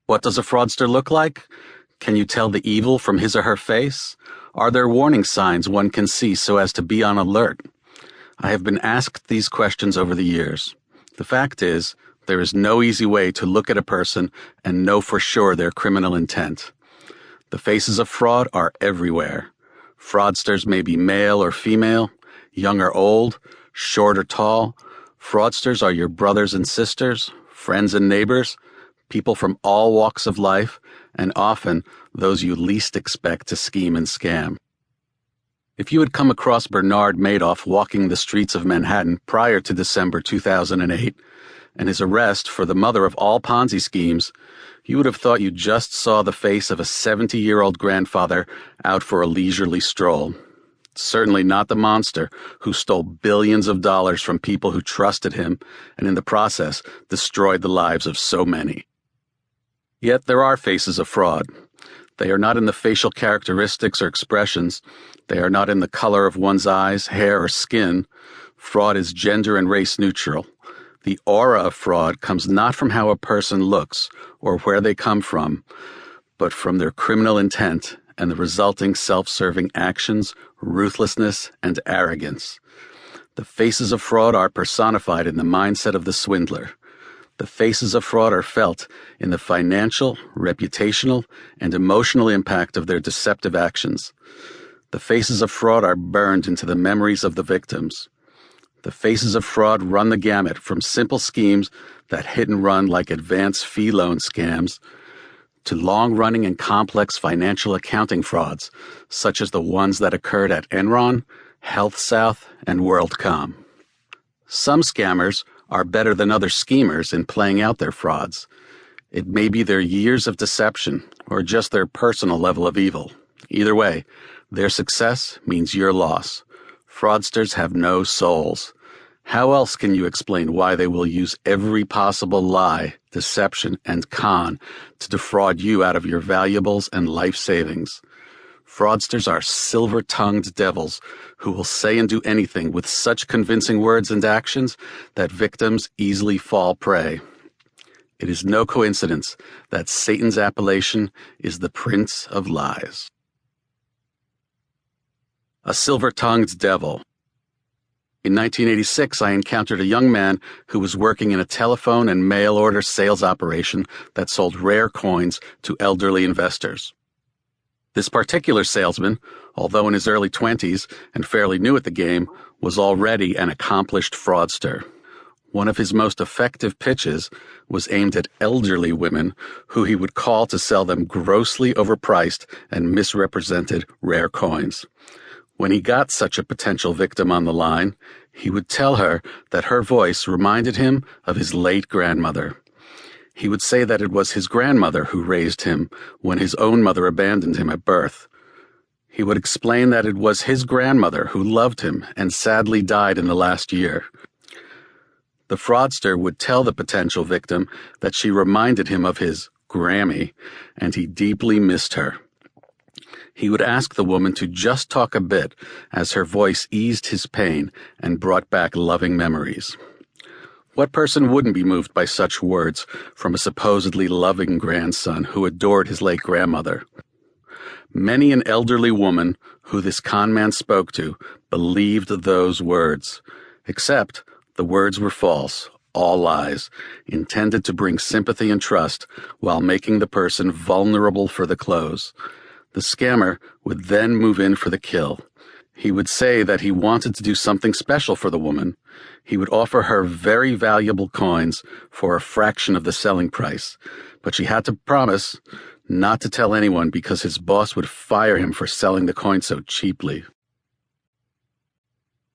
What does a fraudster look like? Can you tell the evil from his or her face? Are there warning signs one can see so as to be on alert? I have been asked these questions over the years. The fact is, there is no easy way to look at a person and know for sure their criminal intent. The faces of fraud are everywhere. Fraudsters may be male or female, young or old, short or tall. Fraudsters are your brothers and sisters, friends and neighbors, people from all walks of life, and often those you least expect to scheme and scam. If you had come across Bernard Madoff walking the streets of Manhattan prior to December 2008 and his arrest for the mother of all Ponzi schemes, you would have thought you just saw the face of a 70-year-old grandfather out for a leisurely stroll. Certainly not the monster who stole billions of dollars from people who trusted him and in the process destroyed the lives of so many. Yet there are faces of fraud. They are not in the facial characteristics or expressions. They are not in the color of one's eyes, hair, or skin. Fraud is gender and race neutral. The aura of fraud comes not from how a person looks or where they come from, but from their criminal intent and the resulting self-serving actions, ruthlessness, and arrogance. The faces of fraud are personified in the mindset of the swindler. The faces of fraud are felt in the financial, reputational, and emotional impact of their deceptive actions. The faces of fraud are burned into the memories of the victims. The faces of fraud run the gamut from simple schemes that hit and run like advance fee loan scams to long-running and complex financial accounting frauds, such as the ones that occurred at Enron, HealthSouth, and WorldCom. Some scammers are better than other schemers in playing out their frauds. It may be their years of deception or just their personal level of evil. Either way, their success means your loss. Fraudsters have no souls. How else can you explain why they will use every possible lie, deception, and con to defraud you out of your valuables and life savings? Fraudsters are silver-tongued devils who will say and do anything with such convincing words and actions that victims easily fall prey. It is no coincidence that Satan's appellation is the Prince of Lies. A silver-tongued devil. In 1986, I encountered a young man who was working in a telephone and mail-order sales operation that sold rare coins to elderly investors. This particular salesman, although in his early 20s and fairly new at the game, was already an accomplished fraudster. One of his most effective pitches was aimed at elderly women who he would call to sell them grossly overpriced and misrepresented rare coins. When he got such a potential victim on the line, he would tell her that her voice reminded him of his late grandmother. He would say that it was his grandmother who raised him when his own mother abandoned him at birth. He would explain that it was his grandmother who loved him and sadly died in the last year. The fraudster would tell the potential victim that she reminded him of his Grammy, and he deeply missed her. He would ask the woman to just talk a bit as her voice eased his pain and brought back loving memories. What person wouldn't be moved by such words from a supposedly loving grandson who adored his late grandmother? Many an elderly woman who this con man spoke to believed those words, except the words were false, all lies, intended to bring sympathy and trust while making the person vulnerable for the close. The scammer would then move in for the kill. He would say that he wanted to do something special for the woman. He would offer her very valuable coins for a fraction of the selling price, but she had to promise not to tell anyone because his boss would fire him for selling the coin so cheaply.